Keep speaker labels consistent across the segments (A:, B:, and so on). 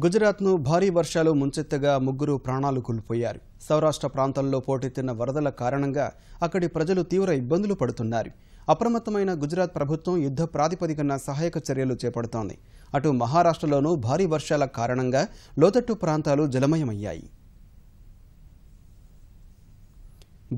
A: గుజరాత్ను భారీ వర్షాలు ముంచెత్తగా ముగ్గురు ప్రాణాలు కోల్పోయారు. సౌరాష్ట్ర ప్రాంతంలో పోటెత్తిన వరదల కారణంగా అక్కడి ప్రజలు తీవ్ర ఇబ్బందులు పడుతున్నారు. అప్రమత్తమైన గుజరాత్ ప్రభుత్వం యుద్ధ ప్రాతిపదికన సహాయక చర్యలు చేపడుతోంది. అటు మహారాష్ట్రలోనూ భారీ వర్షాల కారణంగా లోతట్టు ప్రాంతాలు జలమయమయ్యాయి.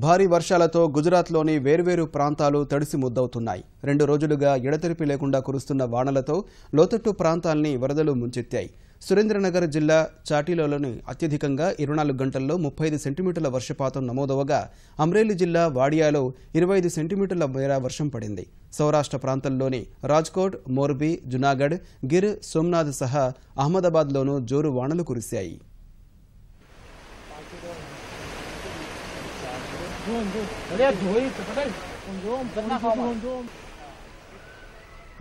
A: భారీ వర్షాలతో గుజరాత్లోని వేర్వేరు ప్రాంతాలు తడిసి ముద్దవుతున్నాయి. 2 రోజులుగా ఎడతెరిపి లేకుండా కురుస్తున్న వానలతో లోతట్టు ప్రాంతాల్ని వరదలు ముంచెత్తాయి. సురేంద్రనగర్ జిల్లా చాటిలోని అత్యధికంగా 24 గంటల్లో 35 సెంటీమీటర్ల వర్షపాతం నమోదవగా అమ్రేలీ జిల్లా వాడియాలో 25 సెంటీమీటర్ల మేర వర్షం పడింది. సౌరాష్ట్ర ప్రాంతంలోని రాజ్కోట్, మోర్బీ, జునాగఢ్, గిర్ సోమనాథ్ సహా అహ్మదాబాద్లోనూ జోరు వానలు కురిశాయి.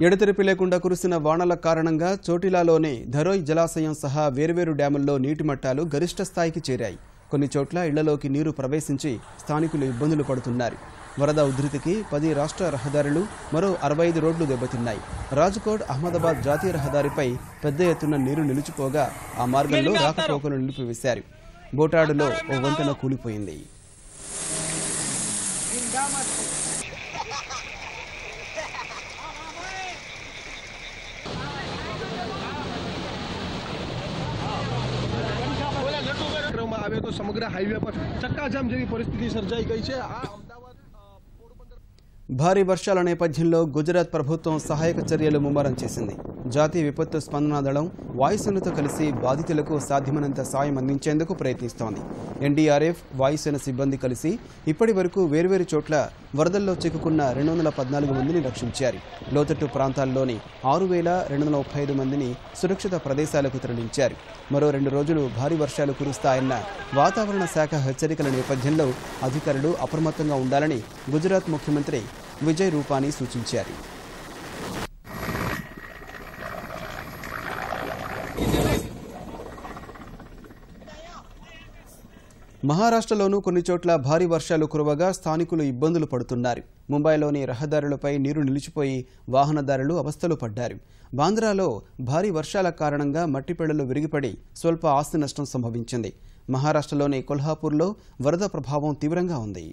A: ఎడతెరిపి లేకుండా కురిసిన వానల కారణంగా చోటిలాలోని ధరోయ్ జలాశయం సహా వేర్వేరు డ్యాముల్లో నీటి మట్టాలు గరిష్ట స్థాయికి చేరాయి. కొన్ని చోట్ల ఇళ్లలోకి నీరు ప్రవేశించి స్థానికులు ఇబ్బందులు పడుతున్నారు. వరద ఉధృతికి 10 రాష్ట్ర రహదారులు, మరో 65 రోడ్లు దెబ్బతిన్నాయి. రాజ్కోట్ అహ్మదాబాద్ జాతీయ రహదారిపై పెద్ద ఎత్తున నీరు నిలిచిపోగా ఆ మార్గంలో రాకపోకలు నిలిపివేశారు. బోటాడులో ఓ వంతెన కూలిపోయింది.
B: આવે તો સમગ્ર હાઈવે પર ચક્કાજામ જેવી પરિસ્થિતિ સર્જાઈ ગઈ છે.
A: భారీ వర్షాల నేపథ్యంలో గుజరాత్ ప్రభుత్వం సహాయక చర్యలు ముమ్మరం చేసింది. జాతీయ విపత్తు స్పందన దళం వాయుసేనతో కలిసి బాధితులకు సాధ్యమైనంత సాయం అందించేందుకు ప్రయత్నిస్తోంది. ఎన్డీఆర్ఎఫ్, వాయుసేన సిబ్బంది కలిసి ఇప్పటి వరకు వేర్వేరు చోట్ల వరదల్లో చిక్కుకున్న 214 మందిని రక్షించారు. లోతట్టు ప్రాంతాల్లోని 6,235 మందిని సురక్షిత ప్రదేశాలకు తరలించారు. మరో 2 రోజులు భారీ వర్షాలు కురుస్తాయన్న వాతావరణ శాఖ హెచ్చరికల నేపథ్యంలో అధికారులు అప్రమత్తంగా ఉండాలని గుజరాత్ ముఖ్యమంత్రి విజయ్ రూపానీ సూచించారు. మహారాష్ట్రలోనూ కొన్ని చోట్ల భారీ వర్షాలు కురవగా స్థానికులు ఇబ్బందులు పడుతున్నారు. ముంబైలోని రహదారులపై నీరు నిలిచిపోయి వాహనదారులు అవస్థలు పడ్డారు. బాంద్రాలో భారీ వర్షాల కారణంగా మట్టిపెళ్లలు విరిగిపడి స్వల్ప ఆస్తి నష్టం సంభవించింది. మహారాష్ట్రలోని కొల్హాపూర్లో వరద ప్రభావం తీవ్రంగా ఉంది.